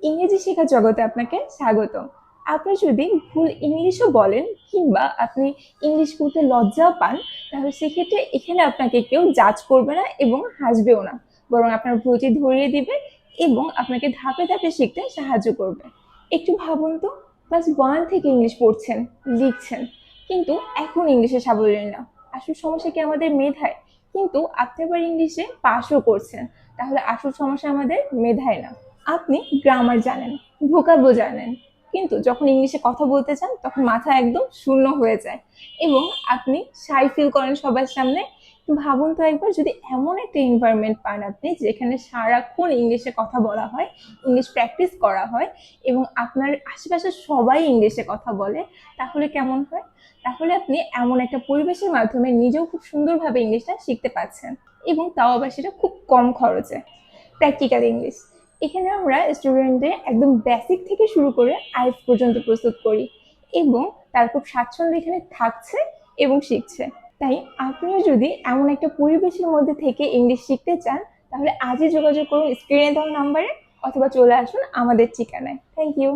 ইংরেজি শেখার জগতে আপনাকে স্বাগতম। আপনি যদি ভুল ইংলিশও বলেন কিংবা আপনি ইংলিশ বলতে লজ্জাও পান, তাহলে সেক্ষেত্রে এখানে আপনাকে কেউ জাজ করবে না এবং হাসবেও না, বরং আপনার ভুলটি ধরিয়ে দিবে এবং আপনাকে ধাপে ধাপে শিখতে সাহায্য করবে। একটু ভাবুন তো, ক্লাস 1 থেকে ইংলিশ পড়ছেন, লিখছেন, কিন্তু এখন ইংলিশে সাবলীল না। আসল সমস্যা কি আমাদের মেধায়? কিন্তু আপনি আবার ইংলিশে পাসও করছেন, তাহলে আসল সমস্যা আমাদের মেধায় না। আপনি গ্রামার জানেন, ভোকাবও জানেন, কিন্তু যখন ইংলিশে কথা বলতে চান তখন মাথা একদম শূন্য হয়ে যায় এবং আপনি শাই ফিল করেন সবার সামনে। ভাবুন তো একবার, যদি এমন একটা এনভায়রনমেন্ট পান আপনি যেখানে সারাক্ষণ ইংলিশে কথা বলা হয়, ইংলিশ প্র্যাকটিস করা হয় এবং আপনার আশেপাশে সবাই ইংলিশে কথা বলে, তাহলে কেমন হয়? তাহলে আপনি এমন একটা পরিবেশের মাধ্যমে নিজেও খুব সুন্দরভাবে ইংলিশটা শিখতে পাচ্ছেন, এবং তাও আবার সেটা খুব কম খরচে। প্র্যাকটিক্যাল ইংলিশ, এখানে আমরা স্টুডেন্টদের একদম বেসিক থেকে শুরু করে আইএলটিএস পর্যন্ত প্রস্তুত করি এবং তারা খুব স্বাচ্ছন্দ্য এখানে থাকছে এবং শিখছে। তাই আপনিও যদি এমন একটা পরিবেশের মধ্যে থেকে ইংলিশ শিখতে চান, তাহলে আজই যোগাযোগ করুন স্ক্রিনে দেওয়া নাম্বারে, অথবা চলে আসুন আমাদের ঠিকানায়। Thank you.